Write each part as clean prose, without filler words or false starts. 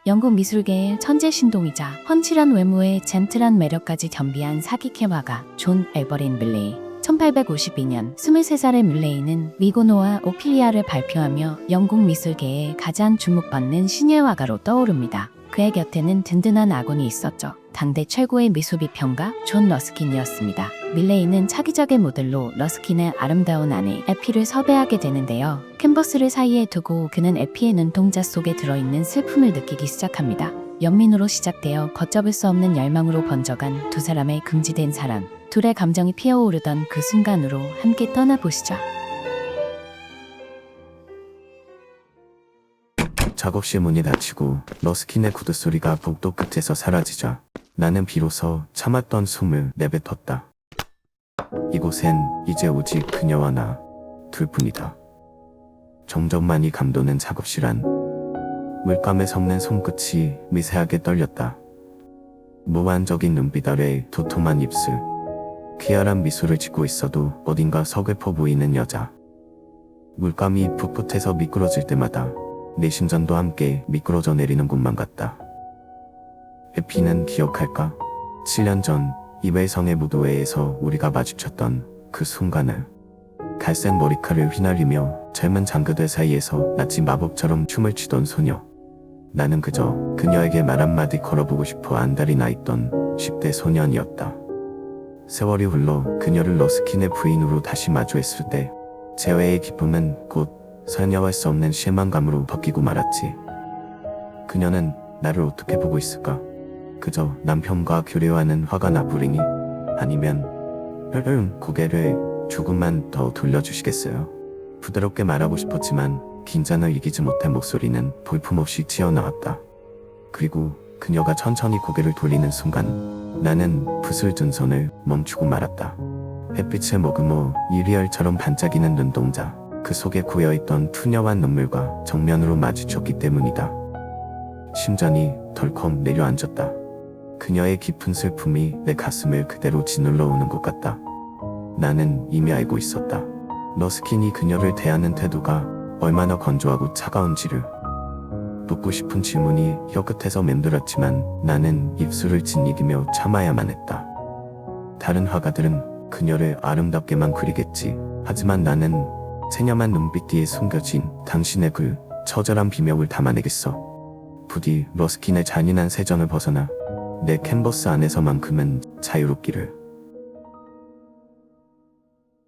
영국 미술계의 천재 신동이자 훤칠한 외모에 젠틀한 매력까지 겸비한 사기캐 화가 존 엘버린 밀레이. 1852년 23살의 밀레이는 위고노와 오피리아를 발표하며 영국 미술계에 가장 주목받는 신예 화가로 떠오릅니다. 그의 곁에는 든든한 아군이 있었죠. 당대 최고의 미술비평가 존 러스킨이었습니다. 밀레이는 차기작의 모델로 러스킨의 아름다운 아내 에피를 섭외하게 되는데요. 캔버스를 사이에 두고 그는 에피의 눈동자 속에 들어있는 슬픔을 느끼기 시작합니다. 연민으로 시작되어 걷잡을 수 없는 열망으로 번져간 두 사람의 금지된 사랑. 둘의 감정이 피어오르던 그 순간으로 함께 떠나보시죠. 작업실 문이 닫히고 러스킨의 구두 소리가 복도 끝에서 사라지자 나는 비로소 참았던 숨을 내뱉었다. 이곳엔 이제 오직 그녀와 나 둘뿐이다. 점점 많이 감도는 작업실 안. 물감에 섞는 손끝이 미세하게 떨렸다. 무한적인 눈빛 아래 도톰한 입술. 쾌활한 미소를 짓고 있어도 어딘가 서글퍼 보이는 여자. 물감이 풋풋해서 미끄러질 때마다 내 심장도 함께 미끄러져 내리는 것만 같다. 에피는 기억할까? 7년 전 이벨성의 무도회에서 우리가 마주쳤던 그 순간을. 갈색 머리칼을 휘날리며 젊은 장그들 사이에서 마치 마법처럼 춤을 추던 소녀. 나는 그저 그녀에게 말 한마디 걸어보고 싶어 안달이 나 있던 10대 소년이었다. 세월이 흘러 그녀를 러스킨의 부인으로 다시 마주했을 때 재회의 기쁨은 곧 설명할 수 없는 실망감으로 바뀌고 말았지. 그녀는 나를 어떻게 보고 있을까? 그저 남편과 교류하는 화가 나부리니? 아니면 고개를 조금만 더 돌려주시겠어요? 부드럽게 말하고 싶었지만 긴장을 이기지 못한 목소리는 볼품없이 튀어나왔다. 그리고 그녀가 천천히 고개를 돌리는 순간 나는 붓을 든 손을 멈추고 말았다. 햇빛을 머금어 이리얼처럼 반짝이는 눈동자. 그 속에 고여있던 투녀한 눈물과 정면으로 마주쳤기 때문이다. 심장이 덜컥 내려앉았다. 그녀의 깊은 슬픔이 내 가슴을 그대로 짓눌러 오는 것 같다. 나는 이미 알고 있었다. 러스킨이 그녀를 대하는 태도가 얼마나 건조하고 차가운지를. 묻고 싶은 질문이 혀끝에서 맴돌았지만 나는 입술을 짓이기며 참아야만 했다. 다른 화가들은 그녀를 아름답게만 그리겠지. 하지만 나는 체념한 눈빛 뒤에 숨겨진 당신의 그 처절한 비명을 담아내겠어. 부디 러스킨의 잔인한 세전을 벗어나 내 캔버스 안에서만큼은 자유롭기를.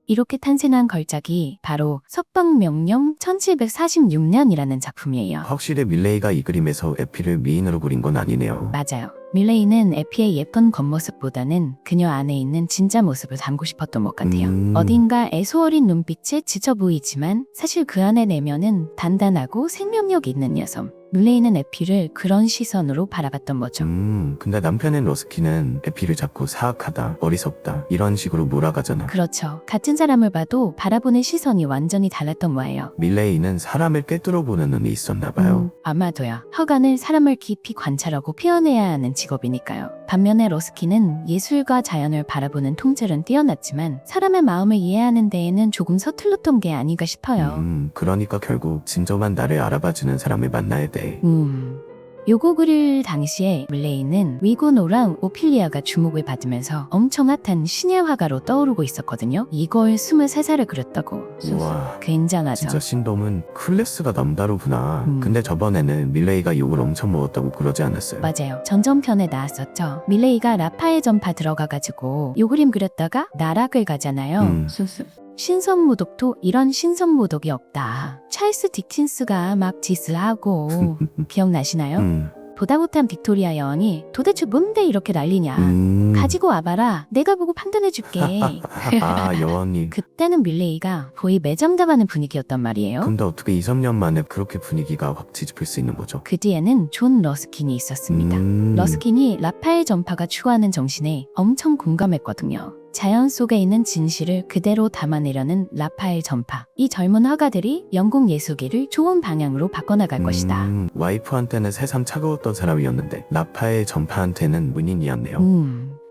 이렇게 탄생한 걸작이 바로 석방명령 1746년이라는 작품이에요. 확실히 밀레이가 이 그림에서 에피를 미인으로 그린 건 아니네요. 맞아요. 밀레이는 에피의 예쁜 겉모습보다는 그녀 안에 있는 진짜 모습을 담고 싶었던 것 같아요. 어딘가 애소 어린 눈빛에 지쳐 보이지만 사실 그 안의 내면은 단단하고 생명력 있는 여성. 밀레이는 에피를 그런 시선으로 바라봤던 거죠. 근데 남편인 러스킨은 에피를 자꾸 사악하다, 어리석다 이런 식으로 몰아가잖아. 그렇죠. 같은 사람을 봐도 바라보는 시선이 완전히 달랐던 거예요. 밀레이는 사람을 꿰뚫어보는 눈이 있었나 봐요. 아마도요. 허간을 사람을 깊이 관찰하고 표현해야 하는 직업이니까요. 반면에 러스킨은 예술과 자연을 바라보는 통찰은 뛰어났지만 사람의 마음을 이해하는 데에는 조금 서툴렀던 게 아닌가 싶어요. 그러니까 결국 진정한 나를 알아봐주는 사람을 만나야 돼. 요거 그릴 당시에 밀레이는 위고노랑 오피리아가 주목을 받으면서 엄청 핫한 신예 화가로 떠오르고 있었거든요. 이걸 23살에 그렸다고. 우와, 굉장하죠. 진짜 신동은 클래스가 남다르구나. 근데 저번에는 밀레이가 욕을 엄청 먹었다고 그러지 않았어요? 맞아요. 전전편에 나왔었죠. 밀레이가 라파엘 전파 들어가가지고 요 그림 그렸다가 나락을 가잖아요. 신선모독도 이런 신선모독이 없다. 찰스 디킨스가 막 디스하고 기억나시나요? 보다 못한 빅토리아 여왕이 도대체 뭔데 이렇게 난리냐. 가지고 와봐라. 내가 보고 판단해줄게. 아, 여왕이. 그때는 밀레이가 거의 매장당하는 분위기였단 말이에요. 근데 어떻게 2, 3년 만에 그렇게 분위기가 확 뒤집힐 수 있는 거죠? 그 뒤에는 존 러스킨이 있었습니다. 러스킨이 라파엘 전파가 추구하는 정신에 엄청 공감했거든요. 자연 속에 있는 진실을 그대로 담아내려는 라파엘 전파. 이 젊은 화가들이 영국 예술계를 좋은 방향으로 바꿔나갈 것이다. 와이프한테는 새삼 차가웠던 사람이었는데 라파엘 전파한테는 은인이었네요.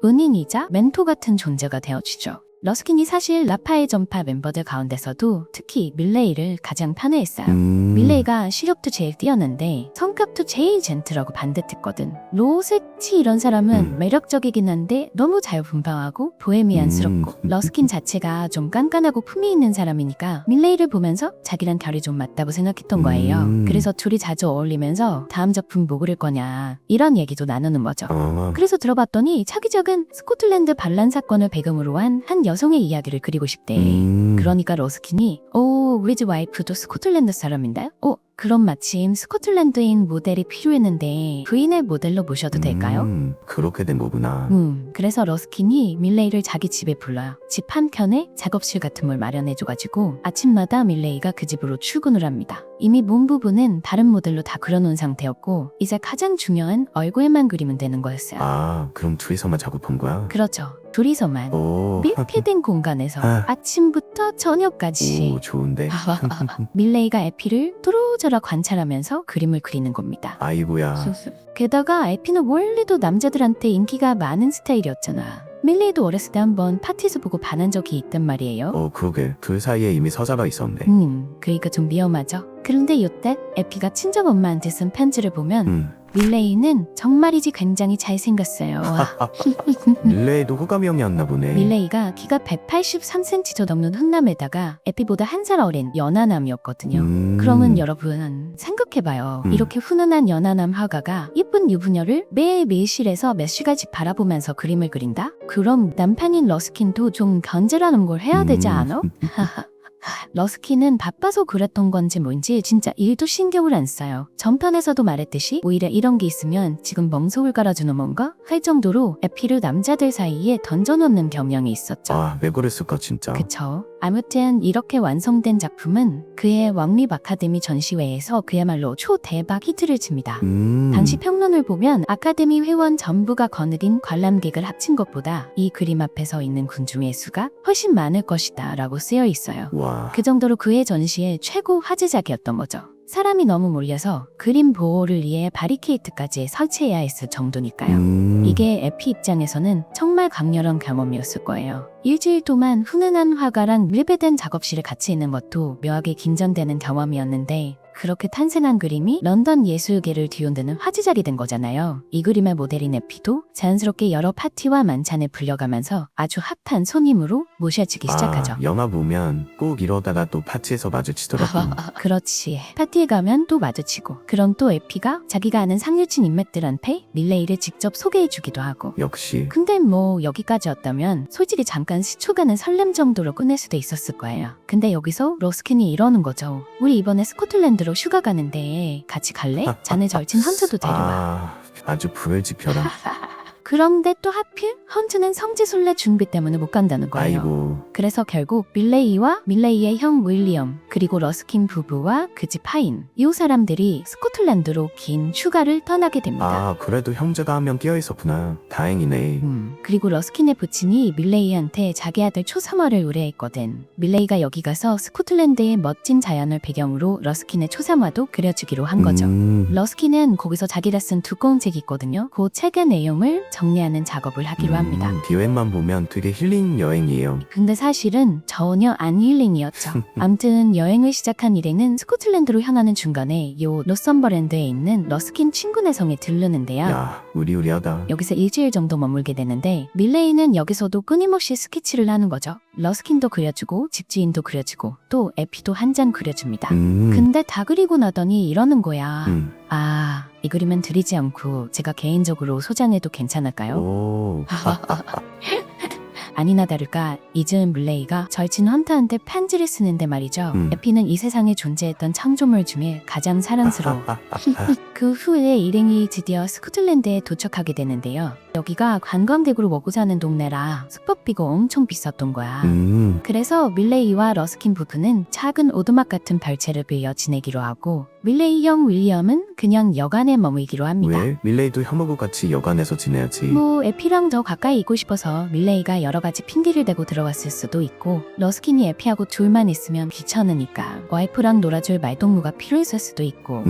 은인이자 멘토 같은 존재가 되어주죠. 러스킨이 사실 라파의 전파 멤버들 가운데서도 특히 밀레이를 가장 편애했어요. 음. 밀레이가 시력도 제일 뛰어난데 성격도 제일 젠틀하고 반듯했거든. 로세치 이런 사람은 매력적이긴 한데 너무 자유분방하고 보헤미안스럽고 러스킨 자체가 좀 깐깐하고 품위 있는 사람이니까 밀레이를 보면서 자기랑 결이 좀 맞다고 생각했던 거예요. 그래서 둘이 자주 어울리면서 다음 작품 뭐 그릴 거냐 이런 얘기도 나누는 거죠. 그래서 들어봤더니 차기작은 스코틀랜드 반란 사건을 배경으로 한 여성의 이야기를 그리고 싶대. 그러니까 러스킨이 우리 집 와이프도 스코틀랜드 사람인데? 그럼 마침 스코틀랜드인 모델이 필요했는데 부인의 모델로 모셔도 될까요? 그렇게 된 거구나. 그래서 러스킨이 밀레이를 자기 집에 불러요. 집 한켠에 작업실 같은 걸 마련해줘가지고 아침마다 밀레이가 그 집으로 출근을 합니다. 이미 몸 부분은 다른 모델로 다 그려놓은 상태였고 이제 가장 중요한 얼굴만 그리면 되는 거였어요. 아, 그럼 둘이서만 작업한 거야? 그렇죠. 둘이서만 오. 밀폐된 공간에서 아침부터 저녁까지 오, 좋은데? 밀레이가 에피를 뚜루저루 관찰하면서 그림을 그리는 겁니다. 아이고야. 게다가 에피는 원래도 남자들한테 인기가 많은 스타일이었잖아. 밀레이도 어렸을 때 한번 파티에서 보고 반한 적이 있단 말이에요. 그러게. 둘 사이에 이미 서자가 있었네. 그러니까 좀 위험하죠. 그런데 요때 에피가 친정엄마한테 쓴 편지를 보면 밀레이는 정말이지 굉장히 잘생겼어요. 밀레이도 호감형이었나 보네. 밀레이가 키가 183cm 넘는 훈남에다가 에피보다 한 살 어린 연하남이었거든요. 그러면 여러분 생각해봐요. 이렇게 훈훈한 연하남 화가가 예쁜 유부녀를 매일 밀실에서 몇 시간씩 바라보면서 그림을 그린다? 그럼 남편인 러스킨도 좀 견제라는 걸 해야 되지 않아? 러스킨은 바빠서 그랬던 건지 뭔지 진짜 일도 신경을 안 써요. 전편에서도 말했듯이 오히려 이런 게 있으면 지금 멍석을 깔아주는 뭔가 할 정도로 에피를 남자들 사이에 던져놓는 경향이 있었죠. 왜 그랬을까 진짜. 그쵸. 아무튼 이렇게 완성된 작품은 그해 왕립 아카데미 전시회에서 그야말로 초대박 히트를 칩니다. 당시 평론을 보면 아카데미 회원 전부가 거느린 관람객을 합친 것보다 이 그림 앞에 서 있는 군중의 수가 훨씬 많을 것이다 라고 쓰여 있어요. 와. 그 정도로 그해 전시의 최고 화제작이었던 거죠. 사람이 너무 몰려서 그림 보호를 위해 바리케이트까지 설치해야 했을 정도니까요. 이게 에피 입장에서는 정말 강렬한 경험이었을 거예요. 일주일 동안 훈훈한 화가랑 밀배된 작업실에 같이 있는 것도 묘하게 긴장되는 경험이었는데 그렇게 탄생한 그림이 런던 예술계를 뒤흔드는 화제작이 된 거잖아요. 이 그림의 모델인 에피도 자연스럽게 여러 파티와 만찬에 불려가면서 아주 핫한 손님으로 모셔지기 시작하죠. 영화 보면 꼭 이러다가 또 파티에서 마주치더라고. 그렇지. 파티에 가면 또 마주치고 그럼 또 에피가 자기가 아는 상류층 인맥들한테 밀레이를 직접 소개해주기도 하고. 역시. 근데 뭐 여기까지였다면 솔직히 잠깐 스쳐가는 설렘 정도로 끝낼 수도 있었을 거예요. 근데 여기서 러스킨이 이러는 거죠. 우리 이번에 스코틀랜드로 휴가 가는데 같이 갈래? 자네 절친 헌트도 데려와. 아주 부엘지펴라. 그런데 또 하필 헌트는 성지순례 준비 때문에 못 간다는 거예요. 아이고. 그래서 결국 밀레이와 밀레이의 형 윌리엄 그리고 러스킨 부부와 그 집 하인 이 사람들이 스코틀랜드로 긴 휴가를 떠나게 됩니다. 그래도 형제가 한 명 끼어 있었구나. 다행이네. 그리고 러스킨의 부친이 밀레이한테 자기 아들 초삼화를 의뢰했거든. 밀레이가 여기 가서 스코틀랜드의 멋진 자연을 배경으로 러스킨의 초삼화도 그려주기로 한 거죠. 러스킨은 거기서 자기가 쓴 두꺼운 책이 있거든요. 그 책의 내용을 정리하는 작업을 하기로 합니다. 디웬만 보면 되게 힐링 여행이에요. 근데 사실은 전혀 안 힐링이었죠. 암튼 여행을 시작한 일행은 스코틀랜드로 향하는 중간에 요 노썸버랜드에 있는 러스킨 친구네 성에 들르는데요. 야, 우리우리하다. 여기서 일주일 정도 머물게 되는데 밀레이는 여기서도 끊임없이 스케치를 하는 거죠. 러스킨도 그려주고 집주인도 그려주고 또 에피도 한 장 그려줍니다. 근데 다 그리고 나더니 이러는 거야. 이 그림은 드리지 않고 제가 개인적으로 소장해도 괜찮을까요? 아니나 다를까 이즈은 밀레이가 절친 헌터한테 편지를 쓰는데 말이죠. 에피는 이 세상에 존재했던 창조물 중에 가장 사랑스러워. 그 후에 일행이 드디어 스코틀랜드에 도착하게 되는데요. 여기가 관광객으로 먹고 사는 동네라 숙박비가 엄청 비쌌던 거야. 그래서 밀레이와 러스킨 부부는 작은 오두막 같은 별채를 빌려 지내기로 하고 밀레이 형 윌리엄은 그냥 여관에 머물기로 합니다. 왜? 밀레이도 혐오고 같이 여관에서 지내야지. 뭐 에피랑 더 가까이 있고 싶어서 밀레이가 여러 가지 핑계를 대고 들어갔을 수도 있고 러스킨이 에피하고 둘만 있으면 귀찮으니까 와이프랑 놀아줄 말동무가 필요했을 수도 있고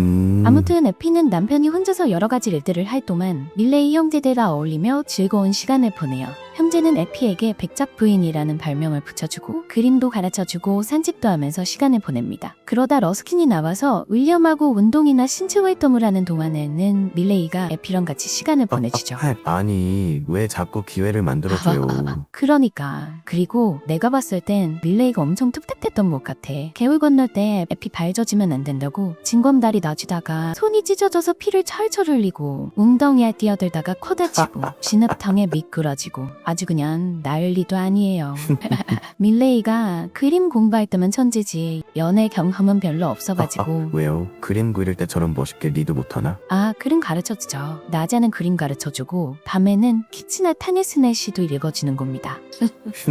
아무튼 에피는 남편이 혼자서 여러 가지 일들을 할 동안 밀레이 형제들과 어울리며 즐거운 시간을 보내요. 형제는 에피에게 백작 부인이라는 별명을 붙여주고 그림도 가르쳐주고 산책도 하면서 시간을 보냅니다. 그러다 러스킨이 나와서 윌리엄하고 운동이나 신체 활동을 하는 동안에는 밀레이가 에피랑 같이 시간을 보내주죠. 아니 왜 자꾸 기회를 만들어줘요. 그리고 내가 봤을 땐 밀레이가 엄청 툭탁했던 것 같아. 개울 건널 때 에피 발 젖으면 안 된다고 징검다리 놔주다가 손이 찢어져서 피를 철철 흘리고 웅덩이에 뛰어들다가 코 다치고 진흙탕에 미끄러지고 아주 그냥 난리도 아니에요. 밀레이가 그림 공부할 때만 천재지 연애 경험은 별로 없어가지고 왜요? 그림 그릴 때처럼 멋있게 리드 못하나? 그림 가르쳐주죠. 낮에는 그림 가르쳐주고 밤에는 키치나 타니스네 시도 읽어주는 겁니다.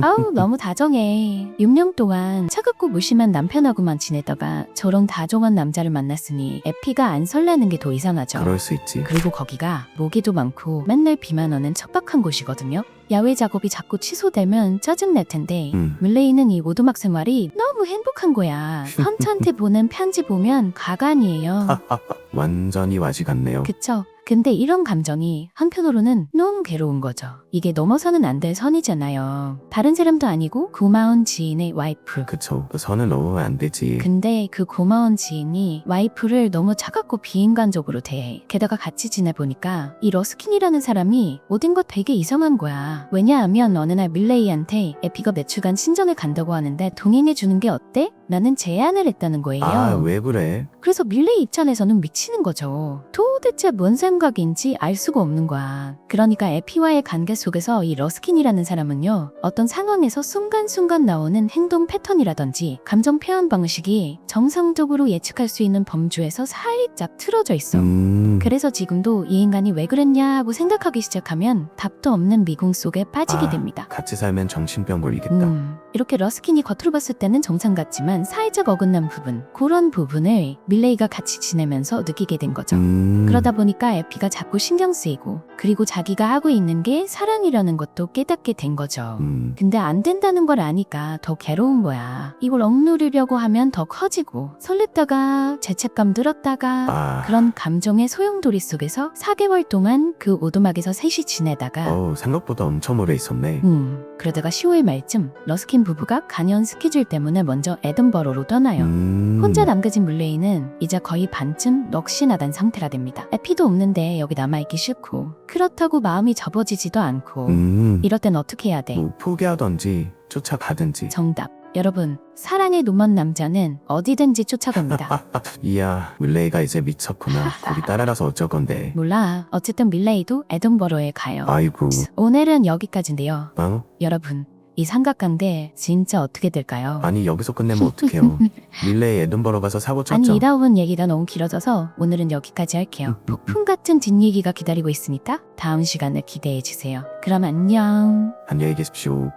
아우 너무 다정해. 6년 동안 차갑고 무심한 남편하고만 지내다가 저런 다정한 남자를 만났으니 에피가 안 설레는 게 더 이상하죠. 그럴 수 있지. 그리고 거기가 모기도 많고 맨날 비만 오는 척박한 곳이거든요. 야외 작업이 자꾸 취소되면 짜증날 텐데 밀레이는 이 오두막 생활이 너무 행복한 거야. 헌트한테 보낸 편지 보면 가관이에요. 완전히 와지 같네요. 그쵸? 근데 이런 감정이 한편으로는 너무 괴로운 거죠. 이게 넘어서는 안 될 선이잖아요. 다른 사람도 아니고 고마운 지인의 와이프. 그쵸. 그 선을 넘으면 안 되지. 근데 그 고마운 지인이 와이프를 너무 차갑고 비인간적으로 대해. 게다가 같이 지내보니까 이 러스킨이라는 사람이 모든 것 되게 이상한 거야. 왜냐하면 어느 날 밀레이한테 에피가 며칠간 친정에 간다고 하는데 동행해주는 게 어때? 라는 제안을 했다는 거예요. 왜 그래? 그래서 밀레이 입장에서는 미치는 거죠. 도대체 뭔 생각인지 알 수가 없는 거야. 그러니까 에피와의 관계 속에서 이 러스킨이라는 사람은요. 어떤 상황에서 순간순간 나오는 행동 패턴이라든지 감정 표현 방식이 정상적으로 예측할 수 있는 범주에서 살짝 틀어져 있어. 그래서 지금도 이 인간이 왜 그랬냐 하고 생각하기 시작하면 답도 없는 미궁 속에 빠지게 됩니다. 같이 살면 정신병 걸리겠다. 이렇게 러스킨이 겉으로 봤을 때는 정상 같지만 사회적 어긋난 부분, 그런 부분을 밀레이가 같이 지내면서 느끼게 된 거죠. 그러다 보니까 에피가 자꾸 신경 쓰이고 그리고 자기가 하고 있는 게 사랑이라는 것도 깨닫게 된 거죠. 근데 안 된다는 걸 아니까 더 괴로운 거야. 이걸 억누르려고 하면 더 커지고 설렜다가 죄책감 들었다가 그런 감정의 소용돌이 속에서 4개월 동안 그 오두막에서 셋이 지내다가 생각보다 엄청 오래 있었네. 그러다가 10월 말쯤 러스킨 부부가 간연 스케줄 때문에 먼저 에든버러로 떠나요. 혼자 남겨진 물레이는 이제 거의 반쯤 넋이 나단 상태라 됩니다. 에피도 없는데 여기 남아있기 싫고 그렇다고 마음이 접어지지도 않고 이럴 땐 어떻게 해야 돼? 포기하던지 쫓아가든지. 정답. 여러분, 사랑에 눈먼 남자는 어디든지 쫓아갑니다. 이야, 밀레이가 이제 미쳤구나. 우리 딸아라서 어쩔 건데. 몰라. 어쨌든 밀레이도 에든버러에 가요. 아이고. 오늘은 여기까지인데요. 어? 여러분, 이 삼각관계 진짜 어떻게 될까요? 아니 여기서 끝내면 어떡해요. 밀레이 에든버러 가서 사고 쳤죠. 아니 이다운 얘기가 너무 길어져서 오늘은 여기까지 할게요. 폭풍 같은 뒷얘기가 기다리고 있으니까 다음 시간을 기대해 주세요. 그럼 안녕. 안녕히 계십시오.